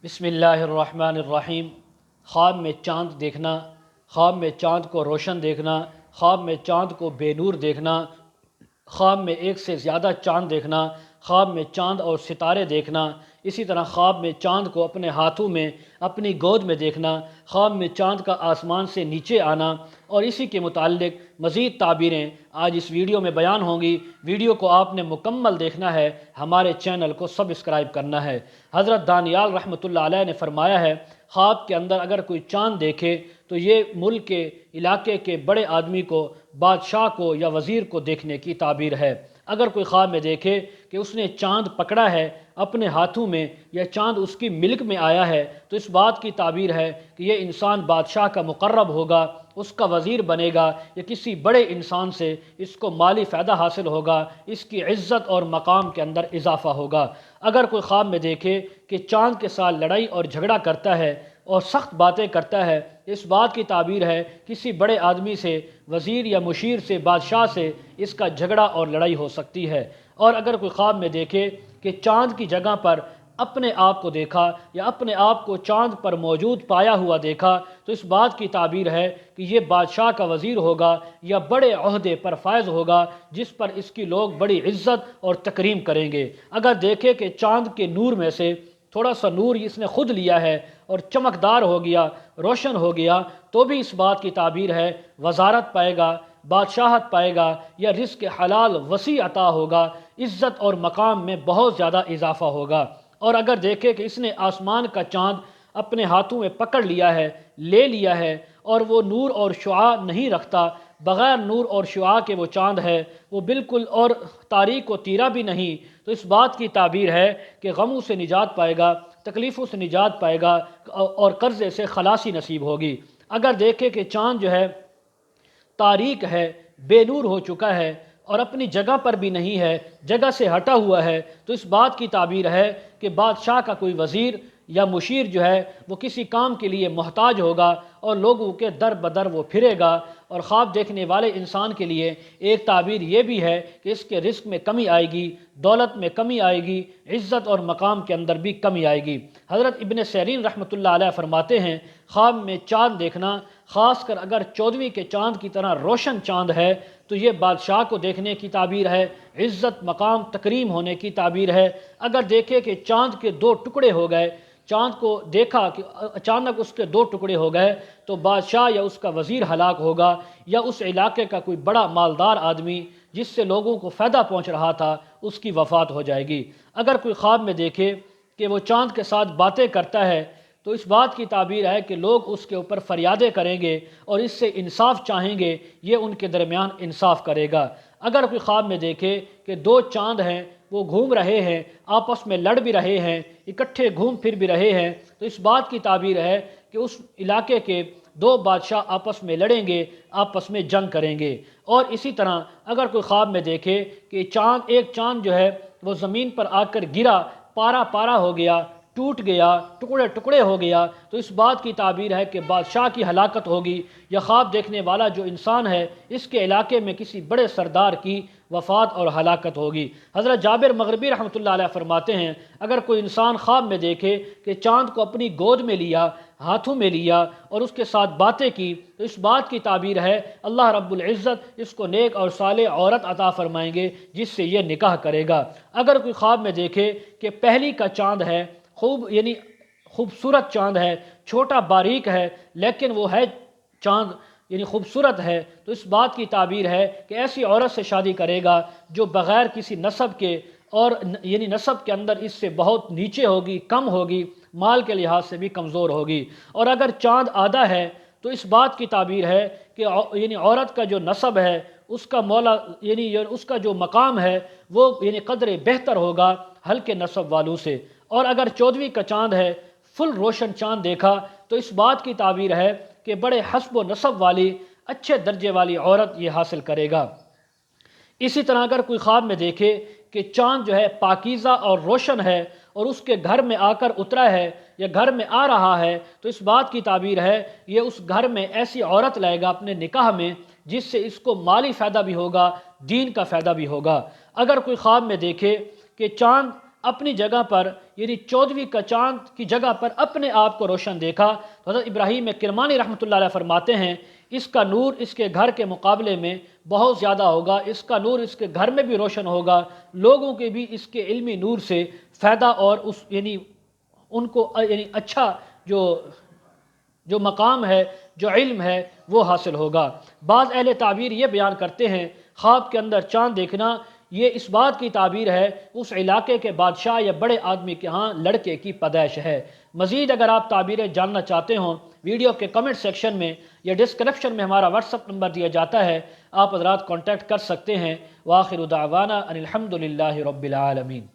بسم اللہ الرحمن الرحیم۔ خواب میں چاند دیکھنا، خواب میں چاند کو روشن دیکھنا، خواب میں چاند کو بے نور دیکھنا، خواب میں ایک سے زیادہ چاند دیکھنا، خواب میں چاند اور ستارے دیکھنا، اسی طرح خواب میں چاند کو اپنے ہاتھوں میں اپنی گود میں دیکھنا، خواب میں چاند کا آسمان سے نیچے آنا اور اسی کے متعلق مزید تعبیریں آج اس ویڈیو میں بیان ہوں گی۔ ویڈیو کو آپ نے مکمل دیکھنا ہے، ہمارے چینل کو سبسکرائب کرنا ہے۔ حضرت دانیال رحمۃ اللہ علیہ نے فرمایا ہے، خواب کے اندر اگر کوئی چاند دیکھے تو یہ ملک کے علاقے کے بڑے آدمی کو، بادشاہ کو یا وزیر کو دیکھنے کی تعبیر ہے۔ اگر کوئی خواب میں دیکھے کہ اس نے چاند پکڑا ہے اپنے ہاتھوں میں یا چاند اس کی ملک میں آیا ہے تو اس بات کی تعبیر ہے کہ یہ انسان بادشاہ کا مقرب ہوگا، اس کا وزیر بنے گا یا کسی بڑے انسان سے اس کو مالی فائدہ حاصل ہوگا، اس کی عزت اور مقام کے اندر اضافہ ہوگا۔ اگر کوئی خواب میں دیکھے کہ چاند کے ساتھ لڑائی اور جھگڑا کرتا ہے اور سخت باتیں کرتا ہے، اس بات کی تعبیر ہے کسی بڑے آدمی سے، وزیر یا مشیر سے، بادشاہ سے اس کا جھگڑا اور لڑائی ہو سکتی ہے۔ اور اگر کوئی خواب میں دیکھے کہ چاند کی جگہ پر اپنے آپ کو دیکھا یا اپنے آپ کو چاند پر موجود پایا ہوا دیکھا تو اس بات کی تعبیر ہے کہ یہ بادشاہ کا وزیر ہوگا یا بڑے عہدے پر فائز ہوگا جس پر اس کی لوگ بڑی عزت اور تکریم کریں گے۔ اگر دیکھے کہ چاند کے نور میں سے تھوڑا سا نور اس نے خود لیا ہے اور چمکدار ہو گیا، روشن ہو گیا، تو بھی اس بات کی تعبیر ہے وزارت پائے گا، بادشاہت پائے گا یا رزق حلال وسیع عطا ہوگا، عزت اور مقام میں بہت زیادہ اضافہ ہوگا۔ اور اگر دیکھے کہ اس نے آسمان کا چاند اپنے ہاتھوں میں پکڑ لیا ہے، لے لیا ہے اور وہ نور اور شعاع نہیں رکھتا، بغیر نور اور شعاع کے وہ چاند ہے، وہ بالکل اور تاریک و تیرا بھی نہیں، تو اس بات کی تعبیر ہے کہ غموں سے نجات پائے گا، تکلیفوں سے نجات پائے گا اور قرضے سے خلاصی نصیب ہوگی۔ اگر دیکھے کہ چاند جو ہے تاریک ہے، بے نور ہو چکا ہے اور اپنی جگہ پر بھی نہیں ہے، جگہ سے ہٹا ہوا ہے، تو اس بات کی تعبیر ہے کہ بادشاہ کا کوئی وزیر یا مشیر جو ہے وہ کسی کام کے لیے محتاج ہوگا اور لوگوں کے در بدر وہ پھرے گا۔ اور خواب دیکھنے والے انسان کے لیے ایک تعبیر یہ بھی ہے کہ اس کے رزق میں کمی آئے گی، دولت میں کمی آئے گی، عزت اور مقام کے اندر بھی کمی آئے گی۔ حضرت ابن سیرین رحمۃ اللہ علیہ فرماتے ہیں، خواب میں چاند دیکھنا، خاص کر اگر 14ویں کے چاند کی طرح روشن چاند ہے تو یہ بادشاہ کو دیکھنے کی تعبیر ہے، عزت، مقام، تکریم ہونے کی تعبیر ہے۔ اگر دیکھے کہ چاند کے دو ٹکڑے ہو گئے، چاند کو دیکھا کہ اچانک اس کے دو ٹکڑے ہو گئے تو بادشاہ یا اس کا وزیر ہلاک ہوگا یا اس علاقے کا کوئی بڑا مالدار آدمی جس سے لوگوں کو فائدہ پہنچ رہا تھا اس کی وفات ہو جائے گی۔ اگر کوئی خواب میں دیکھے کہ وہ چاند کے ساتھ باتیں کرتا ہے تو اس بات کی تعبیر ہے کہ لوگ اس کے اوپر فریادیں کریں گے اور اس سے انصاف چاہیں گے، یہ ان کے درمیان انصاف کرے گا۔ اگر کوئی خواب میں دیکھے کہ دو چاند ہیں، وہ گھوم رہے ہیں، آپس میں لڑ بھی رہے ہیں، اکٹھے گھوم پھر بھی رہے ہیں، تو اس بات کی تعبیر ہے کہ اس علاقے کے دو بادشاہ آپس میں لڑیں گے، آپس میں جنگ کریں گے۔ اور اسی طرح اگر کوئی خواب میں دیکھے کہ ایک چاند جو ہے وہ زمین پر آ کر گرا، پارا پارا ہو گیا، ٹوٹ گیا، ٹکڑے ٹکڑے ہو گیا، تو اس بات کی تعبیر ہے کہ بادشاہ کی ہلاکت ہوگی یا خواب دیکھنے والا جو انسان ہے اس کے علاقے میں کسی بڑے سردار کی وفات اور ہلاکت ہوگی۔ حضرت جابر مغربی رحمۃ اللہ علیہ فرماتے ہیں، اگر کوئی انسان خواب میں دیکھے کہ چاند کو اپنی گود میں لیا، ہاتھوں میں لیا اور اس کے ساتھ باتیں کی تو اس بات کی تعبیر ہے اللہ رب العزت اس کو نیک اور صالح عورت عطا فرمائیں گے جس سے یہ نکاح کرے گا۔ اگر کوئی خواب میں دیکھے کہ پہلی کا چاند ہے، خوبصورت چاند ہے، چھوٹا باریک ہے لیکن وہ ہے چاند خوبصورت ہے، تو اس بات کی تعبیر ہے کہ ایسی عورت سے شادی کرے گا جو بغیر کسی نسب کے اور نسب کے اندر اس سے بہت نیچے ہوگی، کم ہوگی، مال کے لحاظ سے بھی کمزور ہوگی۔ اور اگر چاند آدھا ہے تو اس بات کی تعبیر ہے کہ عورت کا جو نسب ہے، اس کا مولا اس کا جو مقام ہے وہ قدر بہتر ہوگا ہلکے نسب والوں سے۔ اور اگر 14ویں کا چاند ہے، فل روشن چاند دیکھا تو اس بات کی تعبیر ہے کہ بڑے حسب و نسب والی، اچھے درجے والی عورت یہ حاصل کرے گا۔ اسی طرح اگر کوئی خواب میں دیکھے کہ چاند جو ہے پاکیزہ اور روشن ہے اور اس کے گھر میں آ کر اترا ہے یا گھر میں آ رہا ہے تو اس بات کی تعبیر ہے یہ اس گھر میں ایسی عورت لائے گا اپنے نکاح میں جس سے اس کو مالی فائدہ بھی ہوگا، دین کا فائدہ بھی ہوگا۔ اگر کوئی خواب میں دیکھے کہ چاند اپنی جگہ پر یعنی 14ویں کا چاند کی جگہ پر اپنے آپ کو روشن دیکھا تو حضرت ابراہیم کرمانی رحمۃ اللہ علیہ فرماتے ہیں اس کا نور اس کے گھر کے مقابلے میں بہت زیادہ ہوگا، اس کا نور اس کے گھر میں بھی روشن ہوگا، لوگوں کے بھی اس کے علمی نور سے فائدہ اور اس یعنی ان کو یعنی اچھا جو مقام ہے، جو علم ہے وہ حاصل ہوگا۔ بعض اہل تعبیر یہ بیان کرتے ہیں خواب کے اندر چاند دیکھنا یہ اس بات کی تعبیر ہے اس علاقے کے بادشاہ یا بڑے آدمی کے ہاں لڑکے کی پیدائش ہے۔ مزید اگر آپ تعبیریں جاننا چاہتے ہوں ویڈیو کے کمنٹ سیکشن میں یا ڈسکرپشن میں ہمارا واٹس ایپ نمبر دیا جاتا ہے، آپ حضرات کانٹیکٹ کر سکتے ہیں۔ وآخر دعوانا ان الحمد للہ رب العالمین۔